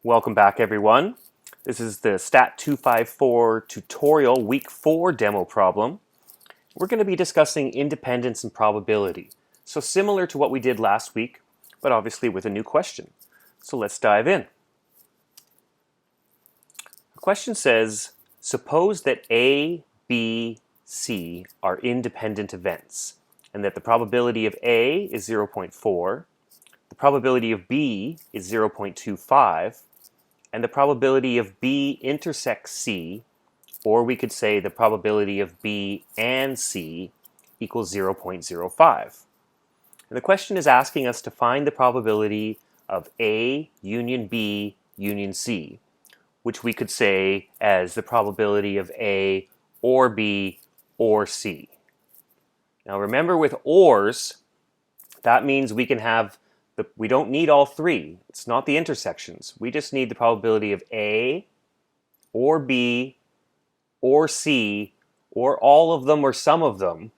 Welcome back, everyone. This is the Stat 254 tutorial week 4 demo problem. We're going to be discussing independence and probability. So similar to what we did last week, but obviously with a new question. So let's dive in. The question says, suppose that A, B, C are independent events, and that the probability of A is 0.4, the probability of B is 0.25, and the probability of B intersects C, or we could say the probability of B and C equals 0.05. And the question is asking us to find the probability of A union B union C, which we could say as the probability of A or B or C. Now remember, with ORs, that means we can have we don't need all three. It's not the intersections. We just need the probability of A or B or C or all of them or some of them.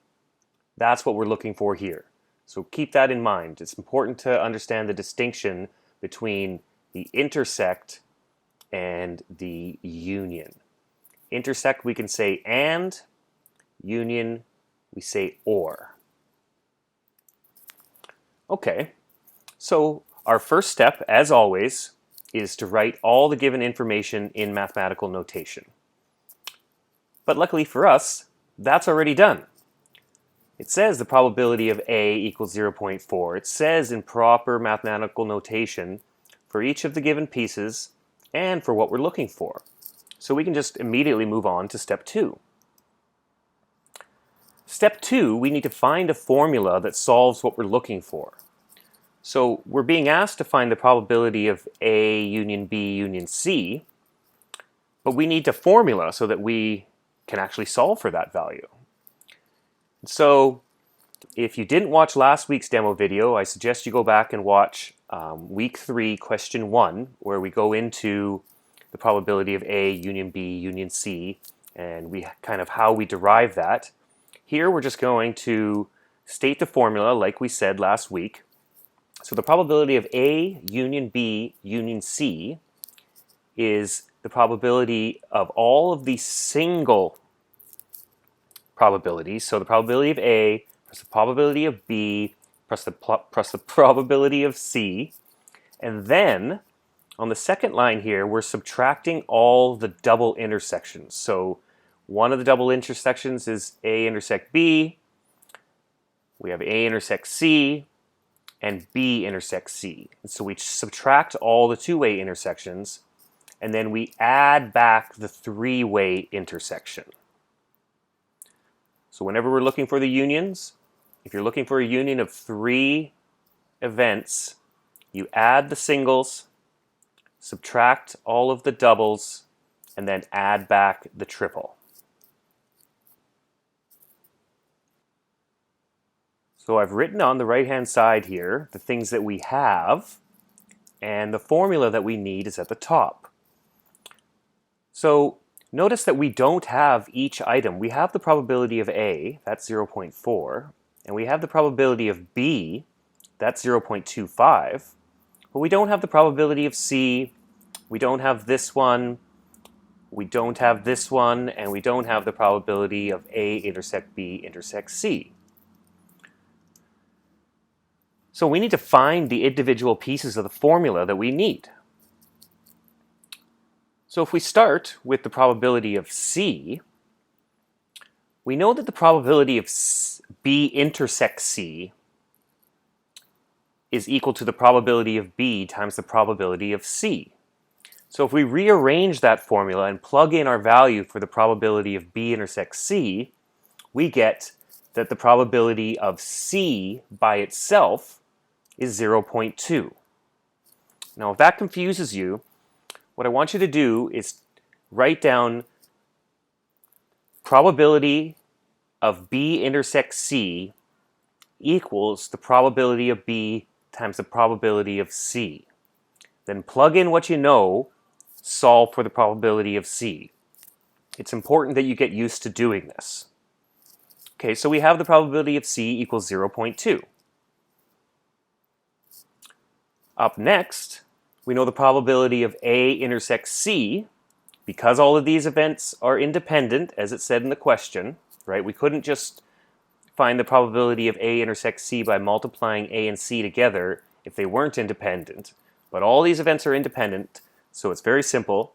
That's what we're looking for here. So keep that in mind. It's important to understand the distinction between the intersect and the union. Intersect we can say and, union we say or. Okay. So our first step, as always, is to write all the given information in mathematical notation. But luckily for us, that's already done. It says the probability of A equals 0.4. It says in proper mathematical notation for each of the given pieces and for what we're looking for. So we can just immediately move on to step 2. Step 2, we need to find a formula that solves what we're looking for. So we're being asked to find the probability of A union B union C, but we need a formula so that we can actually solve for that value. So if you didn't watch last week's demo video, I suggest you go back and watch week 3, question 1, where we go into the probability of A union B union C, and we kind of how we derive that. Here we're just going to state the formula like we said last week. So the probability of A union B union C is the probability of all of the single probabilities. So the probability of A plus the probability of B plus the probability of C. And then on the second line here, we're subtracting all the double intersections. So one of the double intersections is A intersect B. We have A intersect C. And B intersects C. And so we subtract all the two-way intersections, and then we add back the three-way intersection. So whenever we're looking for the unions, if you're looking for a union of 3 events, you add the singles, subtract all of the doubles, and then add back the triple. So I've written on the right-hand side here the things that we have, and the formula that we need is at the top. So notice that we don't have each item. We have the probability of A, that's 0.4, and we have the probability of B, that's 0.25, but we don't have the probability of C, we don't have this one, we don't have this one, and we don't have the probability of A intersect B intersect C. So we need to find the individual pieces of the formula that we need. So if we start with the probability of C, we know that the probability of B intersects C is equal to the probability of B times the probability of C. So if we rearrange that formula and plug in our value for the probability of B intersects C, we get that the probability of C by itself is 0.2. Now if that confuses you, what I want you to do is write down probability of B intersects C equals the probability of B times the probability of C. Then plug in what you know, solve for the probability of C. It's important that you get used to doing this. Okay, so we have the probability of C equals 0.2. Up next, We know the probability of A intersects C. Because all of these events are independent, as it said in the question, right? We couldn't just find the probability of A intersects C by multiplying A and C together if they weren't independent. But all these events are independent, so it's very simple.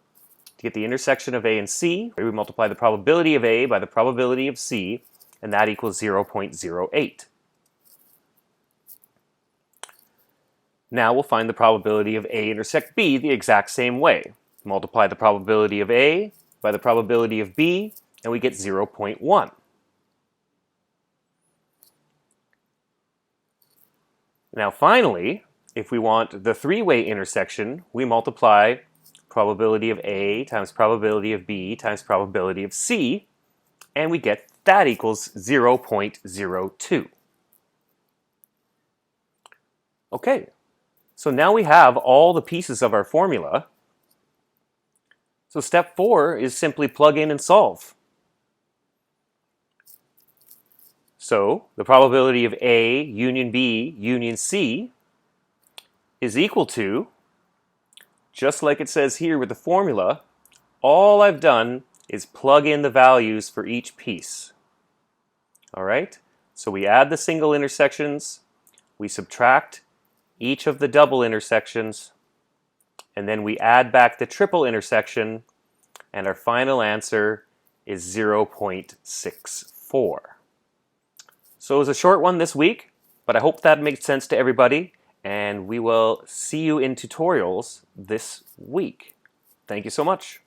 To get the intersection of A and C, we multiply the probability of A by the probability of C, and that equals 0.08. Now we'll find the probability of A intersect B the exact same way. Multiply the probability of A by the probability of B, and we get 0.1. Now finally, if we want the three-way intersection, we multiply probability of A times probability of B times probability of C, and we get that equals 0.02. Okay, so now we have all the pieces of our formula. So step 4 is simply plug in and solve. So the probability of A union B union C is equal to, just like it says here with the formula, all I've done is plug in the values for each piece. All right? So we add the single intersections, we subtract each of the double intersections, and then we add back the triple intersection, and our final answer is 0.64. So it was a short one this week, but I hope that makes sense to everybody, and we will see you in tutorials this week. Thank you so much.